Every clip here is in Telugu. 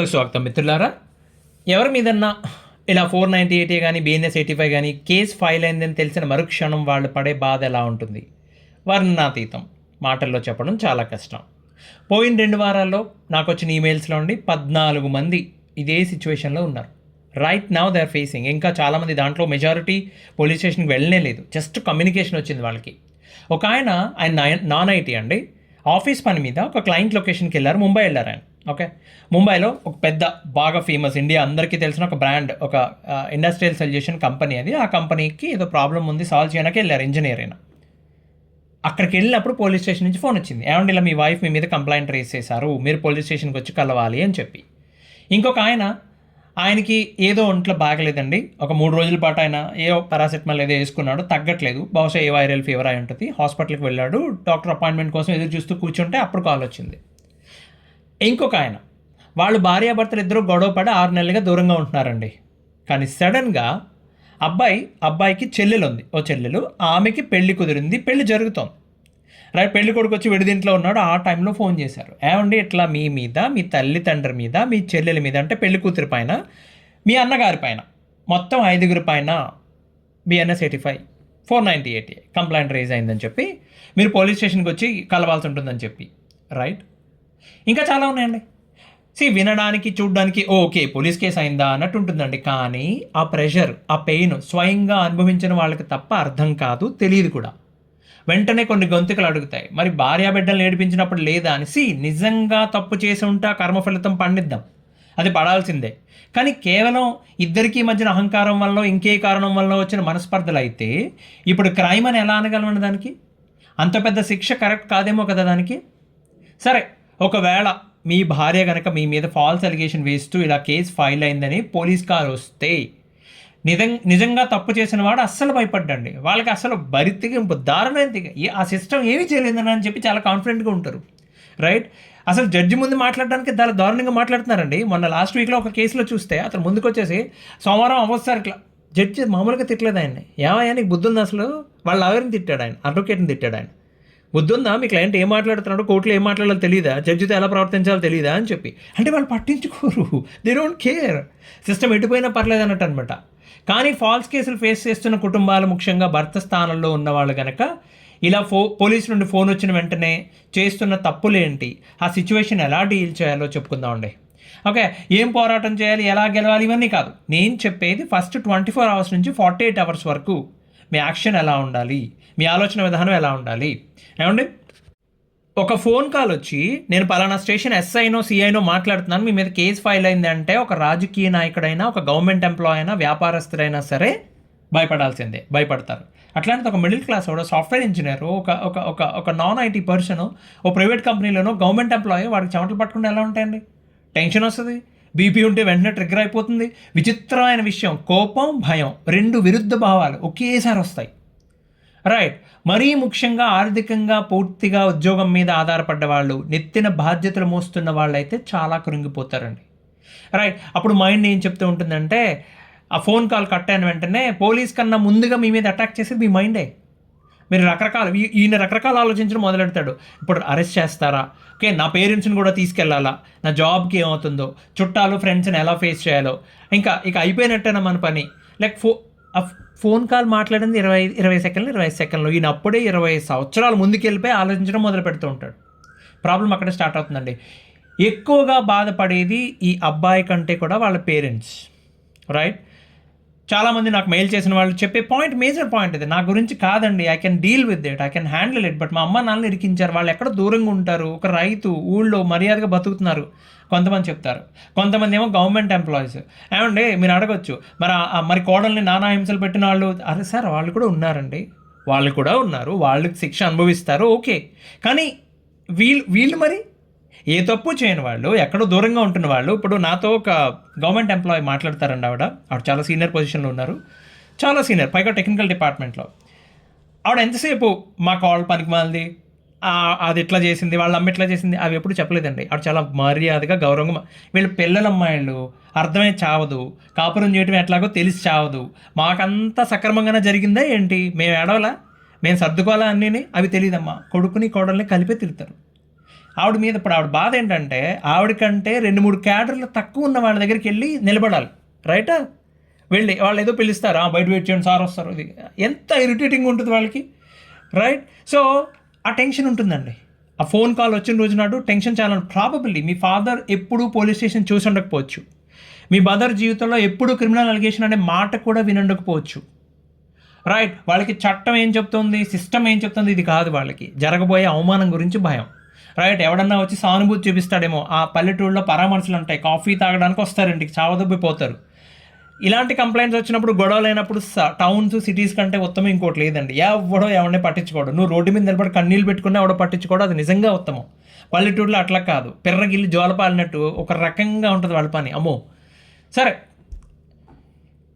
ఛానల్కి స్వాగతం మిత్రులారా. ఎవరి మీదన్నా ఇలా 498 కానీ బిఎన్ఎస్ 85 కానీ కేసు ఫైల్ అయిందని తెలిసిన మరుక్షణం వాళ్ళు పడే బాధ ఎలా ఉంటుంది వర్ణనాతీతం. మాటల్లో చెప్పడం చాలా కష్టం. పోయిన 2 వారాల్లో నాకు వచ్చిన ఈమెయిల్స్లో ఉండి 14 మంది ఇదే సిచ్యువేషన్లో ఉన్నారు. Right now they are facing. ఇంకా చాలామంది దాంట్లో మెజారిటీ పోలీస్ స్టేషన్కి వెళ్ళనే లేదు, జస్ట్ కమ్యూనికేషన్ వచ్చింది వాళ్ళకి. ఒక ఆయన నాన్ ఐటీ అండి, ఆఫీస్ పని మీద ఒక క్లయింట్ లొకేషన్కి వెళ్ళారు, ముంబై వెళ్ళారు ఆయన. ఓకే, ముంబైలో ఒక పెద్ద బాగా ఫేమస్, ఇండియా అందరికీ తెలిసిన ఒక బ్రాండ్, ఒక ఇండస్ట్రియల్ సొల్యూషన్ కంపెనీ అది. ఆ కంపెనీకి ఏదో ప్రాబ్లం ఉంది, సాల్వ్ చేయడానికి వెళ్ళారు ఇంజనీర్ అయినా. అక్కడికి వెళ్ళినప్పుడు పోలీస్ స్టేషన్ నుంచి ఫోన్ వచ్చింది, ఏమండి ఇలా మీ వైఫ్ మీ మీద కంప్లైంట్ రేస్ చేశారు, మీరు పోలీస్ స్టేషన్కి వచ్చి కలవాలి అని చెప్పి. ఇంకొక ఆయనకి ఏదో ఒంట్లో బాగలేదండి, ఒక 3 రోజుల పాటు ఆయన ఏదో పారాసెటమాల్ ఏదో వేసుకున్నాడు, తగ్గట్లేదు, బహుశా ఏ వైరల్ ఫీవర్ అయి ఉంటుంది. హాస్పిటల్కి వెళ్ళాడు, డాక్టర్ అపాయింట్మెంట్ కోసం ఎదురు చూస్తూ కూర్చుంటే అప్పుడు కాల్ వచ్చింది. ఇంకొక వాళ్ళు భార్యాభర్తలు ఇద్దరు గొడవపడి 6 నెలలుగా దూరంగా ఉంటున్నారండి. కానీ సడన్గా అబ్బాయికి చెల్లెలు ఉంది, ఓ చెల్లెలు, ఆమెకి పెళ్లి కుదిరింది, పెళ్లి జరుగుతోంది. రైట్, పెళ్లి కొడుకు వచ్చి విడిదింట్లో ఉన్నాడు. ఆ టైంలో ఫోన్ చేశారు, ఏమండి ఇట్లా మీ మీద, మీ తల్లిదండ్రుల మీద, మీ చెల్లెల మీద, అంటే పెళ్లి కూతురి పైన, మీ అన్నగారి పైన, మొత్తం 5 పైన బిఎన్ఎస్ 85 498 కంప్లైంట్ రేజ్ అయిందని చెప్పి మీరు పోలీస్ స్టేషన్కి వచ్చి కలవాల్సి ఉంటుందని చెప్పి. రైట్, ఇంకా చాలా ఉన్నాయండి. వినడానికి చూడడానికి ఓకే పోలీస్ కేసు అయిందా అన్నట్టు ఉంటుందండి. కానీ ఆ ప్రెషర్, ఆ పెయిన్ స్వయంగా అనుభవించిన వాళ్ళకి తప్ప అర్థం కాదు, తెలియదు కూడా. వెంటనే కొన్ని గొంతుకలు అడుగుతాయి, మరి భార్యాబిడ్డలు ఏడిపించినప్పుడు లేదా అని. నిజంగా తప్పు చేసి ఉంటే ఆ కర్మ ఫలితం పండిద్దాం, అది పడాల్సిందే. కానీ కేవలం ఇద్దరికీ మధ్యన అహంకారం వల్ల, ఇంకే కారణం వల్ల వచ్చిన మనస్పర్ధలు అయితే ఇప్పుడు క్రైమ్ అని ఎలా అనగలమని దానికి? అంత పెద్ద శిక్ష కరెక్ట్ కాదేమో కదా దానికి. సరే, ఒకవేళ మీ భార్య కనుక మీ మీద ఫాల్స్ అలిగేషన్ వేస్తూ ఇలా కేసు ఫైల్ అయిందని పోలీస్ కాల్ వస్తే నిజంగా తప్పు చేసిన వాడు అస్సలు భయపడ్డండి. వాళ్ళకి అసలు బరితిగా దారుణంగా ఆ సిస్టమ్ ఏమీ చేయలేదని అని చెప్పి చాలా కాన్ఫిడెంట్గా ఉంటారు. రైట్, అసలు జడ్జి ముందు మాట్లాడడానికి చాలా దారుణంగా మాట్లాడుతున్నారండి. మొన్న లాస్ట్ వీక్లో ఒక కేసులో చూస్తే అతను ముందుకు వచ్చేసి సోమవారం అవ్వస్తారు ఇట్లా, జడ్జి మామూలుగా తిట్టలేదు ఆయన్ని. ఏమయ్యా నీకు బుద్ధి ఉంది అసలు? వాళ్ళ లాయర్ని తిట్టాడు ఆయన, అడ్వకేట్ని తిట్టాడు ఆయన. బుద్ధి ఉందా, మీ క్లయింట్ ఏం మాట్లాడుతున్నాడో, కోర్టులో ఏం మాట్లాడాలో తెలియదా, జడ్జితో ఎలా ప్రవర్తించాలో తెలియదా అని చెప్పి. అంటే వాళ్ళు పట్టించుకోరు, దే డోంట్ కేర్, సిస్టమ్ ఎటుపోయినా పర్లేదు అన్నట్టు అనమాట. కానీ ఫాల్స్ కేసులు ఫేస్ చేస్తున్న కుటుంబాలు, ముఖ్యంగా భర్త స్థానంలో ఉన్నవాళ్ళు కనుక ఇలా పోలీసు నుండి ఫోన్ వచ్చిన వెంటనే చేస్తున్న తప్పులేంటి, ఆ సిచ్యువేషన్ ఎలా డీల్ చేయాలో చెప్పుకుందామండి. ఓకే, ఏం పోరాటం చేయాలి, ఎలా గెలవాలి, ఇవన్నీ కాదు. నేను చెప్పేది ఫస్ట్ 24 అవర్స్ నుంచి 48 అవర్స్ వరకు మీ యాక్షన్ ఎలా ఉండాలి, మీ ఆలోచన విధానం ఎలా ఉండాలి. ఏమండి, ఒక ఫోన్ కాల్ వచ్చి నేను పలానా స్టేషన్ ఎస్ఐనో సిఐనో మాట్లాడుతున్నాను, మీ మీద కేసు ఫైల్ అయింది అంటే ఒక రాజకీయ నాయకుడైనా, ఒక గవర్నమెంట్ ఎంప్లాయ్ అయినా, వ్యాపారస్తుడైనా సరే భయపడాల్సిందే, భయపడతారు. అట్లాంటిది ఒక మిడిల్ క్లాస్ వాడు, సాఫ్ట్వేర్ ఇంజనీర్, ఒక నాన్ ఐటీ పర్సన్, ఓ ప్రైవేట్ కంపెనీలోనో గవర్నమెంట్ ఎంప్లాయీ, వాడికి చెమటలు పట్టుకుంటే ఎలా ఉంటాయండి? టెన్షన్ వస్తుంది, బీపీ ఉంటే వెంటనే ట్రిగ్గర్ అయిపోతుంది. విచిత్రమైన విషయం, కోపం, భయం, 2 విరుద్ధ భావాలు ఒకేసారి వస్తాయి. రైట్, మరీ ముఖ్యంగా ఆర్థికంగా పూర్తిగా ఉద్యోగం మీద ఆధారపడ్డ వాళ్ళు, నెత్తిన బాధ్యతలు మోస్తున్న వాళ్ళు అయితే చాలా కృంగిపోతారండి. రైట్, అప్పుడు మైండ్ ఏం చెప్తూ ఉంటుందంటే, ఆ ఫోన్ కాల్ కట్ అయిన వెంటనే పోలీస్ కన్నా ముందుగా మీ మీద అటాక్ చేసేది మీ మైండే. మీరు ఈయన రకరకాల ఆలోచించడం మొదలెడతాడు. ఇప్పుడు అరెస్ట్ చేస్తారా, ఓకే నా పేరెంట్స్ని కూడా తీసుకెళ్లాలా, నా జాబ్కి ఏమవుతుందో, చుట్టాలు ఫ్రెండ్స్ని ఎలా ఫేస్ చేయాలో, ఇక అయిపోయినట్టేనా మన పని. లైక్ ఫోన్ కాల్ మాట్లాడింది 20 సెకండ్లు, 25 సెకండ్లు, ఈయన అప్పుడే 20 సంవత్సరాలు ముందుకు వెళ్ళిపోయి ఆలోచించడం మొదలు పెడుతూ ఉంటాడు. ప్రాబ్లం అక్కడే స్టార్ట్ అవుతుందండి. ఎక్కువగా బాధపడేది ఈ అబ్బాయి కంటే కూడా వాళ్ళ పేరెంట్స్. రైట్, చాలామంది నాకు మెయిల్ చేసిన వాళ్ళు చెప్పే పాయింట్, మేజర్ పాయింట్ ఇది. నా గురించి కాదండి, I can deal with it, I can handle it, but మా అమ్మ నాన్నని ఇరికించారు, వాళ్ళు ఎక్కడ దూరంగా ఉంటారు, ఒక రైతు ఊళ్ళో మర్యాదగా బతుకుతున్నారు కొంతమంది చెప్తారు. కొంతమంది ఏమో గవర్నమెంట్ ఎంప్లాయీస్. ఏమండి మీరు అడగొచ్చు, మరి కోడల్ని నానా హింసలు పెట్టిన వాళ్ళు, అరే సార్ వాళ్ళు కూడా ఉన్నారండి, వాళ్ళు కూడా ఉన్నారు, వాళ్ళకి శిక్ష అనుభవిస్తారు, ఓకే. కానీ వీళ్ళు మరి ఏ తప్పు చేయని వాళ్ళు, ఎక్కడో దూరంగా ఉంటున్న వాళ్ళు. ఇప్పుడు నాతో ఒక గవర్నమెంట్ ఎంప్లాయీ మాట్లాడతారండి, ఆవిడ చాలా సీనియర్ పొజిషన్లో ఉన్నారు, చాలా సీనియర్, పైగా టెక్నికల్ డిపార్ట్మెంట్లో. ఆవిడ ఎంతసేపు మా కాల్ పనికి మాలింది, అది ఎట్లా చేసింది, వాళ్ళ అమ్మ ఎట్లా చేసింది, అవి ఎప్పుడు చెప్పలేదండి. ఆవిడ చాలా మర్యాదగా, గౌరవంగా, వీళ్ళు పిల్లలమ్మాయిళ్ళు, అర్థమే చావదు, కాపురం చేయటం ఎట్లాగో తెలిసి చావదు, మాకంతా సక్రమంగానే జరిగిందా ఏంటి, మేము ఏడవలా, మేము సర్దుకోవాలా అన్నీ, అవి తెలియదమ్మా, కొడుకుని కోడల్ని కలిపే తిరుగుతారు. ఆవిడ మీద ఇప్పుడు ఆవిడ బాధ ఏంటంటే ఆవిడకంటే 2-3 క్యాడర్లు తక్కువ ఉన్న వాళ్ళ దగ్గరికి వెళ్ళి నిలబడాలి. రైటా? వెళ్ళి వాళ్ళు ఏదో పిలుస్తారు, బయట వెయిట్ చేయండి సార్ వస్తారు. ఇది ఎంత ఇరిటేటింగ్ ఉంటుంది వాళ్ళకి, రైట్? సో ఆ టెన్షన్ ఉంటుందండి. ఆ ఫోన్ కాల్ వచ్చిన రోజు నాడు టెన్షన్ చాలా. ప్రాబబ్లీ మీ ఫాదర్ ఎప్పుడూ పోలీస్ స్టేషన్ చూసి ఉండకపోవచ్చు. మీ మదర్ జీవితంలో ఎప్పుడూ క్రిమినల్ అలిగేషన్ అనే మాట కూడా వినుండకపోవచ్చు, రైట్? వాళ్ళకి చట్టం ఏం చెప్తుంది, సిస్టమ్ ఏం చెప్తుంది, ఇది కాదు. వాళ్ళకి జరగబోయే అవమానం గురించి భయం, రైట్? ఎవడన్నా వచ్చి సానుభూతి చూపిస్తాడేమో. ఆ పల్లెటూళ్ళలో పరామర్శలు ఉంటాయి, కాఫీ తాగడానికి వస్తారు, ఇంటికి చావదొబ్బిపోతారు. ఇలాంటి కంప్లైంట్స్ వచ్చినప్పుడు, గొడవలు అయినప్పుడు టౌన్స్ సిటీస్ కంటే ఉత్తమం ఇంకోటి లేదండి. ఎవడో ఎవరిని పట్టించుకోడు. నువ్వు రోడ్డు మీద నిలబడి కన్నీళ్ళు పెట్టుకున్నా ఎవడో పట్టించుకోడు. అది నిజంగా ఉత్తమం. పల్లెటూరులో అట్లా కాదు, పిర్రగిల్లి జోలపాలినట్టు ఒక రకంగా ఉంటుంది వాళ్ళ పని. అమ్మో, సరే.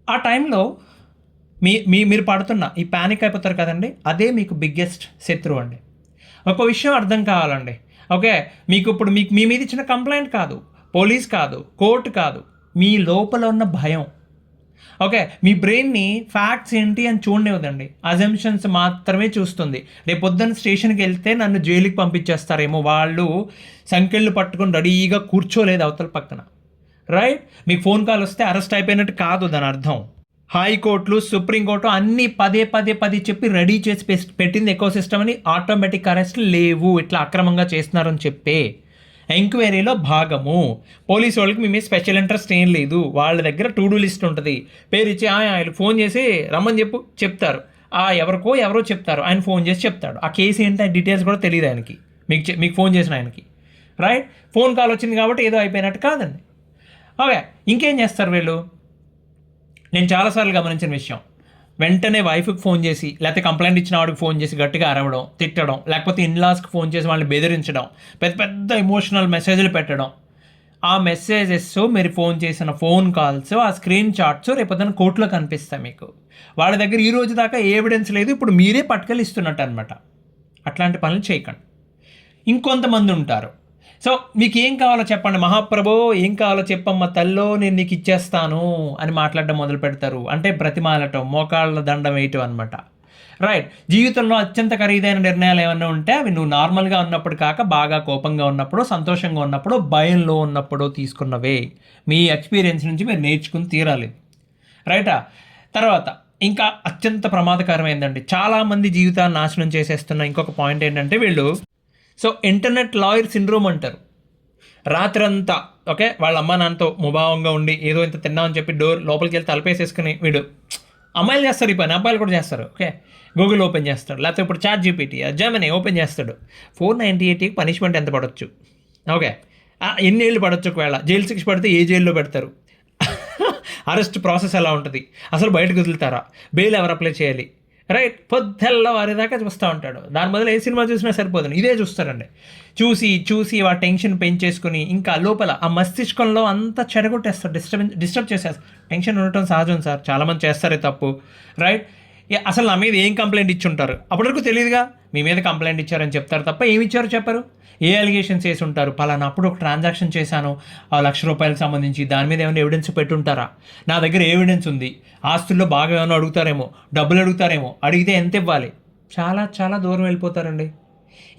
ఆ టైంలో మీరు పడుతున్న ఈ ప్యానిక్ అయిపోతారు కదండి, అదే మీకు బిగ్గెస్ట్ శత్రువు అండి. ఒక విషయం అర్థం కావాలండి, ఓకే? మీకు ఇప్పుడు మీ మీద ఇచ్చిన కంప్లైంట్ కాదు, పోలీస్ కాదు, కోర్టు కాదు, మీ లోపల ఉన్న భయం. ఓకే, మీ బ్రెయిన్ని ఫ్యాక్ట్స్ ఏంటి అని చూడనివ్వదండి, అజంప్షన్స్ మాత్రమే చూస్తుంది. రేపు పొద్దున్న స్టేషన్కి వెళ్తే నన్ను జైలుకి పంపించేస్తారేమో, వాళ్ళు సంకెళ్ళు పట్టుకొని రెడీగా కూర్చోలేదు అవతల పక్కన, రైట్? మీకు ఫోన్ కాల్ వస్తే అరెస్ట్ అయిపోయినట్టు కాదు దాని అర్థం. హైకోర్టులు, సుప్రీంకోర్టు అన్నీ పదే చెప్పి రెడీ చేసి పెట్టింది ఎకో సిస్టమ్ అని. ఆటోమేటిక్ అరెస్ట్లు లేవు, ఇట్లా అక్రమంగా చేస్తున్నారని చెప్పే ఎంక్వైరీలో భాగము. పోలీసు వాళ్ళకి మీ మీద స్పెషల్ ఇంట్రెస్ట్ ఏం లేదు. వాళ్ళ దగ్గర టు డూ లిస్ట్ ఉంటుంది. పేరు ఇచ్చి ఆయన ఫోన్ చేసి రమ్మని చెప్తారు. ఎవరో చెప్తారు, ఆయన ఫోన్ చేసి చెప్తాడు. ఆ కేసు ఏంటి డీటెయిల్స్ కూడా తెలియదు ఆయనకి, మీకు ఫోన్ చేసిన ఆయనకి, రైట్? ఫోన్ కాల్ వచ్చింది కాబట్టి ఏదో అయిపోయినట్టు కాదండి. ఓకే, ఇంకేం చేస్తారు వీళ్ళు? నేను చాలాసార్లు గమనించిన విషయం, వెంటనే వైఫ్కి ఫోన్ చేసి, లేకపోతే కంప్లైంట్ ఇచ్చిన వాడికి ఫోన్ చేసి గట్టిగా అరవడం, తిట్టడం, లేకపోతే ఇన్లాస్కి ఫోన్ చేసి వాళ్ళని బెదిరించడం, పెద్ద ఎమోషనల్ మెసేజ్లు పెట్టడం. ఆ మెసేజెస్, మీరు ఫోన్ చేసిన ఫోన్ కాల్స్, ఆ స్క్రీన్ షాట్స్ రేపొద్దున కోర్టులో కనిపిస్తాయి మీకు. వాళ్ళ దగ్గర ఈ రోజు దాకా ఏ ఎవిడెన్స్ లేదు, ఇప్పుడు మీరే పట్టుకెళ్ళి ఇస్తున్నట్టు అనమాట. అట్లాంటి పనులు చేయకండి. ఇంకొంతమంది ఉంటారు, సో మీకు ఏం కావాలో చెప్పండి మహాప్రభో, ఏం కావాలో చెప్పమ్మా తల్లో, నేను నీకు ఇచ్చేస్తాను అని మాట్లాడడం మొదలు పెడతారు. అంటే బ్రతిమాలటం, మోకాళ్ళ దండం వేయటం అనమాట, రైట్? జీవితంలో అత్యంత ఖరీదైన నిర్ణయాలు ఏమన్నా ఉంటే అవి నువ్వు నార్మల్గా ఉన్నప్పుడు కాక, బాగా కోపంగా ఉన్నప్పుడు, సంతోషంగా ఉన్నప్పుడు, భయంలో ఉన్నప్పుడు తీసుకున్నవే. మీ ఎక్స్పీరియన్స్ నుంచి మీరు నేర్చుకుని తీరాలి, రైటా? తర్వాత ఇంకా అత్యంత ప్రమాదకరమైందండి, చాలామంది జీవితాన్ని నాశనం చేసేస్తున్న ఇంకొక పాయింట్ ఏంటంటే వీళ్ళు, సో ఇంటర్నెట్ లాయర్ సిండ్రోమ్ అంటారు. రాత్రంతా ఓకే వాళ్ళ అమ్మ నాన్నతో ముభావంగా ఉండి ఏదో ఇంత తిన్నామని చెప్పి డోర్ లోపలికి వెళ్ళి తలపేసేసుకుని, వీడు అమ్మాయిలు చేస్తారు ఈ పని, అబ్బాయిలు కూడా చేస్తారు. ఓకే, గూగుల్ ఓపెన్ చేస్తాడు, లేకపోతే ఇప్పుడు చాట్ జీపీటీ, జెమినీ ఓపెన్ చేస్తాడు. 498కి పనిష్మెంట్ ఎంత పడవచ్చు? ఓకే, ఎన్ని ఏళ్ళు పడవచ్చు? ఒకవేళ జైలు శిక్ష పడితే ఏ జైల్లో పెడతారు? అరెస్ట్ ప్రాసెస్ ఎలా ఉంటుంది? అసలు బయటకు వదులుతారా? బెయిల్ ఎవరు అప్లై చేయాలి? రైట్? పొద్దుల్లో వారి దాకా చూస్తూ ఉంటాడు. దాని బదులు ఏ సినిమా చూసినా సరిపోతుంది, ఇదే చూస్తారండి. చూసి ఆ టెన్షన్ పెంచేసుకుని ఇంకా లోపల ఆ మస్తిష్కంలో అంతా చెడగొట్టేస్తారు, డిస్టర్బ్ చేసేస్తారు. టెన్షన్ ఉండటం సహజం సార్, చాలామంది చేస్తారే తప్పు, రైట్? అసలు నా మీద ఏం కంప్లైంట్ ఇచ్చి ఉంటారు? అప్పటివరకు తెలియదుగా మీ మీద కంప్లైంట్ ఇచ్చారని చెప్తారు తప్ప ఏమి ఇచ్చారో చెప్పరు. ఏ అలిగేషన్స్ చేసి ఉంటారు? పలానా అప్పుడు ఒక ట్రాన్సాక్షన్ చేశాను ₹1,00,000 సంబంధించి, దాని మీద ఏమైనా ఎవిడెన్స్ పెట్టుంటారా? నా దగ్గర ఎవిడెన్స్ ఉంది. ఆస్తుల్లో బాగా ఏమైనా అడుగుతారేమో, డబ్బులు అడుగుతారేమో, అడిగితే ఎంత ఇవ్వాలి? చాలా దూరం వెళ్ళిపోతారండి.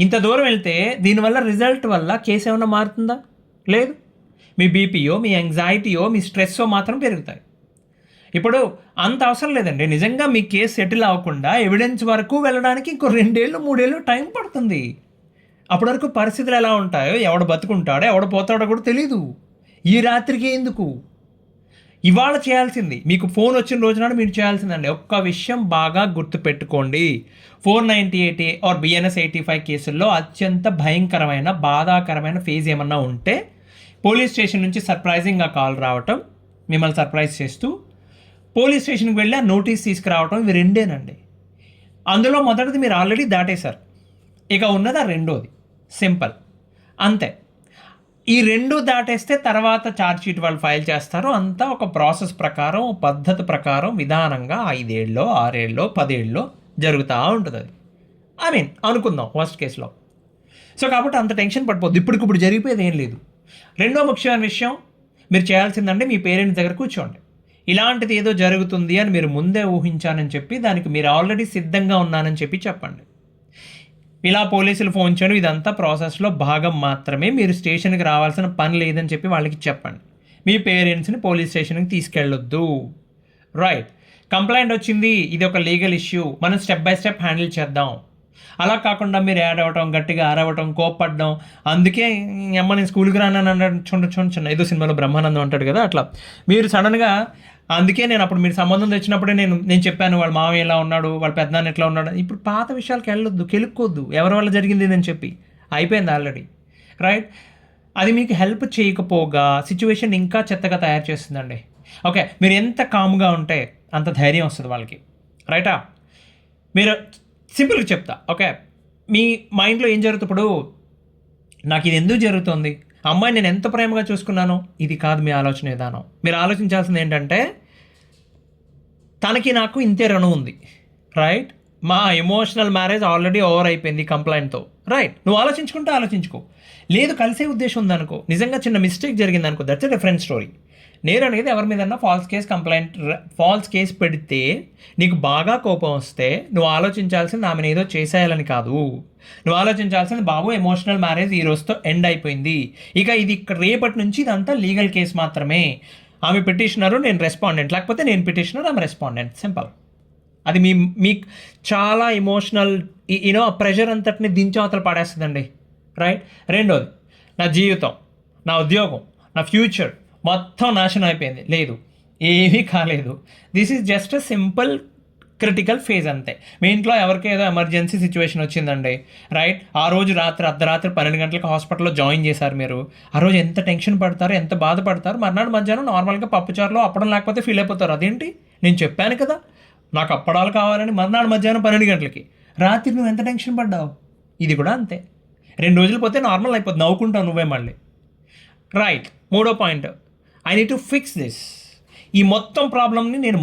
ఇంత దూరం వెళ్తే దీనివల్ల రిజల్ట్ వల్ల కేసు ఏమైనా మారుతుందా? లేదు. మీ బీపీయో, మీ యాంగ్జైటీయో, మీ స్ట్రెస్సో మాత్రం పెరుగుతాయి. ఇప్పుడు అంత అవసరం లేదండి. నిజంగా మీ కేసు సెటిల్ అవ్వకుండా ఎవిడెన్స్ వరకు వెళ్ళడానికి ఇంకో 2 ఏళ్ళు 3 ఏళ్ళు టైం పడుతుంది. అప్పటి వరకు పరిస్థితులు ఎలా ఉంటాయో, ఎవడు బతుకుంటాడో ఎవడు పోతాడో కూడా తెలీదు. ఈ రాత్రికి ఎందుకు? ఇవాళ చేయాల్సింది, మీకు ఫోన్ వచ్చిన రోజునాడు మీరు చేయాల్సిందండి. ఒక్క విషయం బాగా గుర్తుపెట్టుకోండి, 498A ఆర్ BNS 85 కేసుల్లో అత్యంత భయంకరమైన, బాధాకరమైన ఫేజ్ ఏమన్నా ఉంటే, పోలీస్ స్టేషన్ నుంచి సర్ప్రైజింగ్గా కాల్ రావటం, మిమ్మల్ని సర్ప్రైజ్ చేస్తూ పోలీస్ స్టేషన్కి వెళ్ళి ఆ నోటీస్ తీసుకురావటం, ఇవి రెండేనండి. అందులో మొదటిది మీరు ఆల్రెడీ దాటేశారు, ఇక ఉన్నది ఆ రెండోది. సింపుల్, అంతే. ఈ 2 దాటేస్తే తర్వాత ఛార్జ్షీట్ వాళ్ళు ఫైల్ చేస్తారు. అంతా ఒక ప్రాసెస్ ప్రకారం, పద్ధతి ప్రకారం, విధానంగా 5 ఏళ్ళలో 6 ఏళ్ళలో 10 ఏళ్ళలో జరుగుతూ ఉంటుంది అది. అనుకుందాం వర్స్ట్ కేసులో. సో కాబట్టి అంత టెన్షన్ పడిపోద్ది. ఇప్పుడు జరిగిపోయేది ఏం లేదు. రెండో ముఖ్యమైన విషయం మీరు చేయాల్సిందంటే, మీ పేరెంట్స్ దగ్గర కూర్చోండి. ఇలాంటిది ఏదో జరుగుతుంది అని మీరు ముందే ఊహించానని చెప్పి, దానికి మీరు ఆల్రెడీ సిద్ధంగా ఉన్నానని చెప్పి చెప్పండి. ఇలా పోలీసులు ఫోన్ చేయడం ఇదంతా ప్రాసెస్లో భాగం మాత్రమే. మీరు స్టేషన్కి రావాల్సిన పని లేదని చెప్పి వాళ్ళకి చెప్పండి. మీ పేరెంట్స్ని పోలీస్ స్టేషన్కి తీసుకెళ్ళొద్దు. రైట్. కంప్లైంట్ వచ్చింది, ఇది ఒక లీగల్ ఇష్యూ, మనం స్టెప్ బై స్టెప్ హ్యాండిల్ చేద్దాం. అలా కాకుండా మీరు యాడ్ అవ్వటం, గట్టిగా అరవటం, కోప్పడడం, అందుకే అమ్మ నేను స్కూల్కి రానని అన్నాడు చిన్న ఏదో సినిమాలో బ్రహ్మానందం అంటాడు కదా, అట్లా మీరు సడన్గా అందుకే నేను అప్పుడు మీరు సంబంధం తెచ్చినప్పుడే నేను చెప్పాను వాళ్ళ మామయ్య ఎలా ఉన్నాడు, వాళ్ళ పెద్దనాన్న ఎట్లా ఉన్నాడు. ఇప్పుడు పాత విషయాలకు వెళ్ళొద్దు, కెలుక్కోద్దు, ఎవరి వల్ల జరిగింది అని చెప్పి అయిపోయింది ఆల్రెడీ. రైట్. అది మీకు హెల్ప్ చేయకపోగా సిచ్యువేషన్ ఇంకా చెత్తగా తయారు చేస్తుందండి. ఓకే, మీరు ఎంత కామ్గా ఉంటే అంత ధైర్యం వస్తుంది వాళ్ళకి. రైటా? మీరు సింపుల్గా చెప్తా. ఓకే, మీ మైండ్లో ఏం జరుగుతుంది ఇప్పుడు, నాకు ఇది ఎందుకు జరుగుతుంది, అమ్మాయి నేను ఎంత ప్రేమగా చూసుకున్నాను, ఇది కాదు మీ ఆలోచన విధానం. మీరు ఆలోచించాల్సింది ఏంటంటే తనకి నాకు ఇంతే రుణం ఉంది. రైట్. మా ఎమోషనల్ మ్యారేజ్ ఆల్రెడీ ఓవర్ అయిపోయింది కంప్లైంట్తో. రైట్. నువ్వు ఆలోచించుకో. లేదు కలిసే ఉద్దేశం ఉందనుకో, నిజంగా చిన్న మిస్టేక్ జరిగింది అనుకో, దట్స్ ఎ డిఫరెంట్ స్టోరీ. నేను అనేది ఎవరి మీదన్నా ఫాల్స్ కేసు పెడితే నీకు బాగా కోపం వస్తే నువ్వు ఆలోచించాల్సింది ఆమెను ఏదో చేసేయాలని కాదు. నువ్వు ఆలోచించాల్సింది బాబు ఎమోషనల్ మ్యారేజ్ ఈ రోజుతో ఎండ్ అయిపోయింది, ఇక ఇది ఇక్కడ రేపటి నుంచి ఇదంతా లీగల్ కేసు మాత్రమే. ఆమె పిటిషనరు, నేను రెస్పాండెంట్, లేకపోతే నేను పిటిషనర్, ఆమె రెస్పాండెంట్. సింపుల్. అది మీకు చాలా ఎమోషనల్ ప్రెషర్ అంతటిని దించి అవతల పాడేస్తుందండి. రైట్. రెండోది, నా జీవితం, నా ఉద్యోగం, నా ఫ్యూచర్ మొత్తం నాశనం అయిపోయింది. లేదు, ఏమీ కాలేదు. This is just a simple critical phase అంతే. మీ ఇంట్లో ఎవరికేదో ఎమర్జెన్సీ సిచ్యువేషన్ వచ్చిందండి. రైట్. ఆ రోజు అర్ధరాత్రి 12 గంటలకు హాస్పిటల్లో జాయిన్ చేశారు మీరు. ఆ రోజు ఎంత టెన్షన్ పడతారు, ఎంత బాధపడతారు. మర్నాడు మధ్యాహ్నం నార్మల్గా పప్పుచారులో అప్పడం లేకపోతే ఫీల్ అయిపోతారు. అదేంటి నేను చెప్పాను కదా నాకు అప్పడాలు కావాలని, మర్నాడు మధ్యాహ్నం 12 గంటలకి. రాత్రి నువ్వు ఎంత టెన్షన్ పడ్డావు. ఇది కూడా అంతే. 2 రోజులు పోతే నార్మల్ అయిపోతుంది, నవ్వుకుంటావు నువ్వే మళ్ళీ. రైట్. మూడో point, I need to fix this. ఈ మొత్తం ప్రాబ్లమ్ని నేను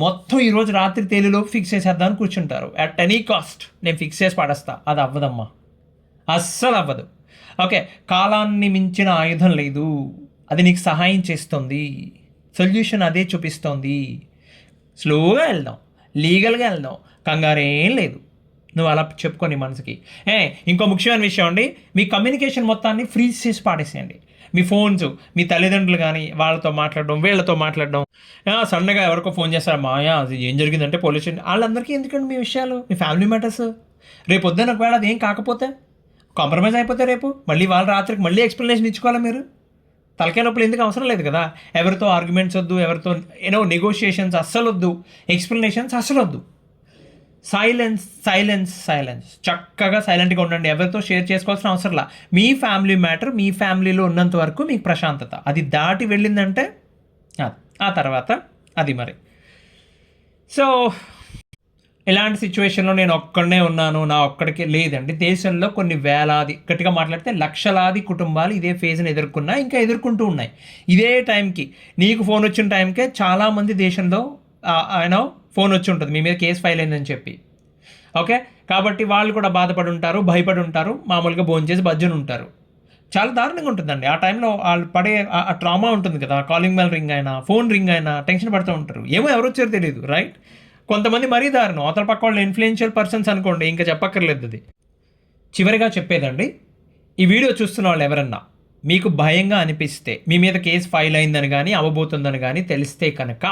ఈరోజు రాత్రి తేలిలోపు ఫిక్స్ చేసేద్దామని కూర్చుంటారు. అట్ ఎనీ కాస్ట్ నేను ఫిక్స్ చేసి పడేస్తా. అది అవ్వదమ్మా, అస్సలు అవ్వదు. ఓకే, కాలాన్ని మించిన ఆయుధం లేదు. అది నీకు సహాయం చేస్తుంది, సొల్యూషన్ అదే చూపిస్తోంది. స్లోగా వెళ్దాం, లీగల్గా వెళ్దాం, కంగారేం లేదు. నువ్వు అలా చెప్పుకొని మనసుకి. ఇంకో ముఖ్యమైన విషయం అండి, మీ కమ్యూనికేషన్ మొత్తాన్ని ఫ్రీజ్ చేసి పాడేసేయండి. మీ ఫోన్స్, మీ తల్లిదండ్రులు కానీ వాళ్ళతో మాట్లాడడం, వీళ్ళతో మాట్లాడడం, సడన్గా ఎవరికో ఫోన్ చేస్తారు, మాయా అది ఏం జరిగిందంటే పోలీస్ స్టేషన్, వాళ్ళందరికీ ఎందుకండి మీ విషయాలు, మీ ఫ్యామిలీ మ్యాటర్స్. రేపు పొద్దున్న ఒకవేళ అది ఏం కాకపోతే, కాంప్రమైజ్ అయిపోతే రేపు మళ్ళీ వాళ్ళ రాత్రికి మళ్ళీ ఎక్స్ప్లెనేషన్ ఇచ్చుకోవాలి మీరు. తలకాయ నొప్పులు ఎందుకు అవసరం లేదు కదా. ఎవరితో ఆర్గ్యుమెంట్స్ వద్దు, ఎవరితో నెగోషియేషన్స్ అస్సలు వద్దు, ఎక్స్ప్లెనేషన్స్ అస్సలు వద్దు. సైలెన్స్. చక్కగా సైలెంట్గా ఉండండి. ఎవరితో షేర్ చేసుకోవాల్సిన అవసరంలా. మీ ఫ్యామిలీ మ్యాటర్ మీ ఫ్యామిలీలో ఉన్నంత వరకు మీకు ప్రశాంతత. అది దాటి వెళ్ళిందంటే ఆ తర్వాత అది మరి. సో ఇలాంటి సిచ్యువేషన్లో నేను ఒక్కడనే ఉన్నాను, నా ఒక్కడికే లేదండి. దేశంలో కొన్ని వేలాది, గట్టిగా మాట్లాడితే లక్షలాది కుటుంబాలు ఇదే ఫేజ్ని ఎదుర్కొన్నా, ఇంకా ఎదుర్కొంటూ ఉన్నాయి. ఇదే టైంకి నీకు ఫోన్ వచ్చిన టైంకే చాలామంది దేశంలో ఫోన్ వచ్చి ఉంటుంది మీ మీద కేసు ఫైల్ అయిందని చెప్పి. ఓకే, కాబట్టి వాళ్ళు కూడా బాధపడి ఉంటారు, భయపడి ఉంటారు, మామూలుగా భోంచేసి బజ్జను ఉంటారు. చాలా దారుణంగా ఉంటుందండి ఆ టైంలో. వాళ్ళు పడే ఆ ట్రామా ఉంటుంది కదా, కాలింగ్ బెల్ రింగ్ అయినా, ఫోన్ రింగ్ అయినా టెన్షన్ పడుతూ ఉంటారు. ఏమో ఎవరు వచ్చారో తెలియదు. రైట్. కొంతమంది మరీ దారుణం, అవతల పక్క వాళ్ళు ఇన్ఫ్లుయెన్షియల్ పర్సన్స్ అనుకోండి, ఇంకా చెప్పక్కర్లేదు అది. చివరిగా చెప్పేదండి, ఈ వీడియో చూస్తున్న వాళ్ళు ఎవరన్నా మీకు భయంగా అనిపిస్తే, మీ మీద కేసు ఫైల్ అయిందని కానీ అవ్వబోతుందని కానీ తెలిస్తే కనుక,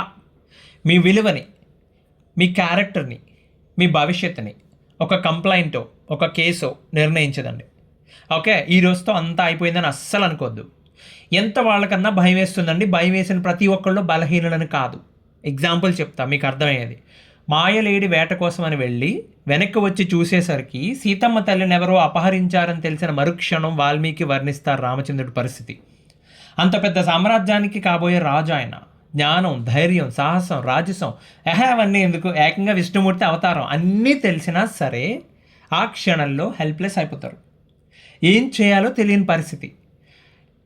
మీ విలువని, మీ క్యారెక్టర్ని, మీ భవిష్యత్తుని ఒక కంప్లైంటో ఒక కేసో నిర్ణయించదండి. ఓకే, ఈ రోజుతో అంతా అయిపోయిందని అస్సలు అనుకోవద్దు. ఎంత వాళ్ళకన్నా భయం వేస్తుందండి. భయం వేసిన ప్రతి ఒక్కళ్ళు బలహీనులని కాదు. ఎగ్జాంపుల్ చెప్తా మీకు అర్థమయ్యేది. మాయలేడి వేట కోసం అని వెళ్ళి వెనక్కి వచ్చి చూసేసరికి సీతమ్మ తల్లిని ఎవరో అపహరించారని తెలిసిన మరుక్షణం వాల్మీకి వర్ణిస్తారు రామచంద్రుడి పరిస్థితి. అంత పెద్ద సామ్రాజ్యానికి కాబోయే రాజు ఆయన. జ్ఞానం, ధైర్యం, సాహసం, రాజసం, అవన్నీ ఎందుకు, ఏకంగా విష్ణుమూర్తి అవతారం అన్నీ తెలిసినా సరే ఆ క్షణంలో హెల్ప్లెస్ అయిపోతారు. ఏం చేయాలో తెలియని పరిస్థితి.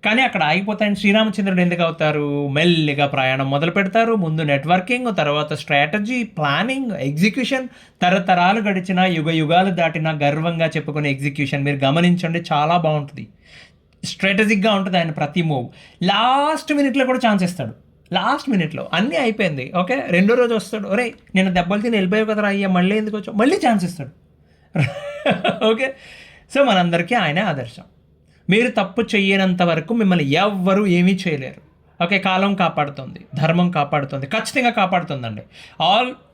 కానీ అక్కడ ఆగిపోతాయని శ్రీరామచంద్రుడు ఎందుకు అవుతారు? మెల్లిగా ప్రయాణం మొదలు పెడతారు. ముందు నెట్వర్కింగ్, తర్వాత స్ట్రాటజీ, ప్లానింగ్, ఎగ్జిక్యూషన్. తరతరాలు గడిచిన, యుగాలు దాటిన గర్వంగా చెప్పుకునే ఎగ్జిక్యూషన్ మీరు గమనించండి, చాలా బాగుంటుంది. స్ట్రాటజిక్గా ఉంటుంది ఆయన ప్రతి మూవ్. లాస్ట్ మినిట్లో కూడా ఛాన్స్ ఇస్తాడు. లాస్ట్ మినిట్లో అన్నీ అయిపోయింది. ఓకే, రెండో రోజు వస్తాడు, ఒరే నేను దెబ్బలు తిని వెళ్ళిపోయావు కదరా అయ్యా, మళ్ళీ ఎందుకు వచ్చావు, మళ్ళీ ఛాన్స్ ఇస్తాడు. ఓకే, సో మనందరికీ ఆయనే ఆదర్శం. మీరు తప్పు చెయ్యనంత వరకు మిమ్మల్ని ఎవ్వరూ ఏమీ చేయలేరు. ఓకే, కాలం కాపాడుతుంది, ధర్మం కాపాడుతుంది, ఖచ్చితంగా కాపాడుతుందండి.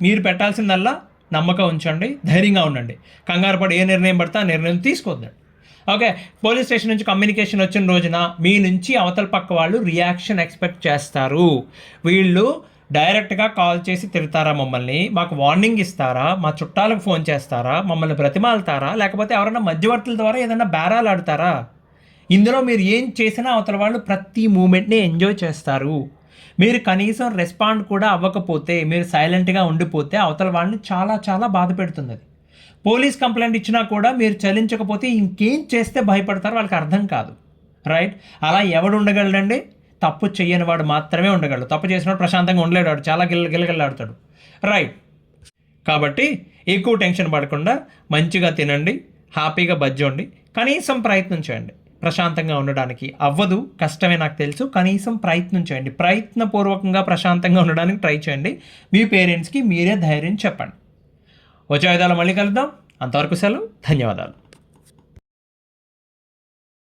మీరు పెట్టాల్సిందల్లా నమ్మకం ఉంచండి, ధైర్యంగా ఉండండి. కంగారు పడి ఏ నిర్ణయం పడితే ఆ నిర్ణయం తీసుకోవద్దండి. ఓకే, పోలీస్ స్టేషన్ నుంచి కమ్యూనికేషన్ వచ్చిన రోజున మీ నుంచి అవతల పక్క వాళ్ళు రియాక్షన్ ఎక్స్పెక్ట్ చేస్తారు. వీళ్ళు డైరెక్ట్గా కాల్ చేసి తిడతారా మమ్మల్ని, మాకు వార్నింగ్ ఇస్తారా, మా చుట్టాలకు ఫోన్ చేస్తారా, మమ్మల్ని బ్రతిమాలుతారా, లేకపోతే ఎవరైనా మధ్యవర్తుల ద్వారా ఏదైనా బేరాలు ఆడతారా? ఇందులో మీరు ఏం చేసినా అవతల వాళ్ళు ప్రతి మూమెంట్ని ఎంజాయ్ చేస్తారు. మీరు కనీసం రెస్పాండ్ కూడా అవ్వకపోతే, మీరు సైలెంట్గా ఉండిపోతే అవతల వాళ్ళని చాలా చాలా బాధ పెడుతుంది. అది పోలీస్ కంప్లైంట్ ఇచ్చినా కూడా మీరు చలించకపోతే ఇంకేం చేస్తే భయపడతారో వాళ్ళకి అర్థం కాదు. రైట్? అలా ఎవడు ఉండగలడండి? తప్పు చెయ్యని వాడు మాత్రమే ఉండగలడు. తప్పు చేసినవాడు ప్రశాంతంగా ఉండలేడు, వాడు చాలా గిల్లగిల్లాడుతాడు. రైట్? కాబట్టి ఎక్కువ టెన్షన్ పడకుండా మంచిగా తినండి, హ్యాపీగా బజ్జోండి, కనీసం ప్రయత్నం చేయండి ప్రశాంతంగా ఉండడానికి. అవ్వదు, కష్టమే నాకు తెలుసు, కనీసం ప్రయత్నం చేయండి. ప్రయత్నపూర్వకంగా ప్రశాంతంగా ఉండడానికి ట్రై చేయండి. మీ పేరెంట్స్కి మీరే ధైర్యం చెప్పండి. వచ్చే విధాలు మళ్ళీ కలుద్దాం. అంతవరకు సెలవు. ధన్యవాదాలు.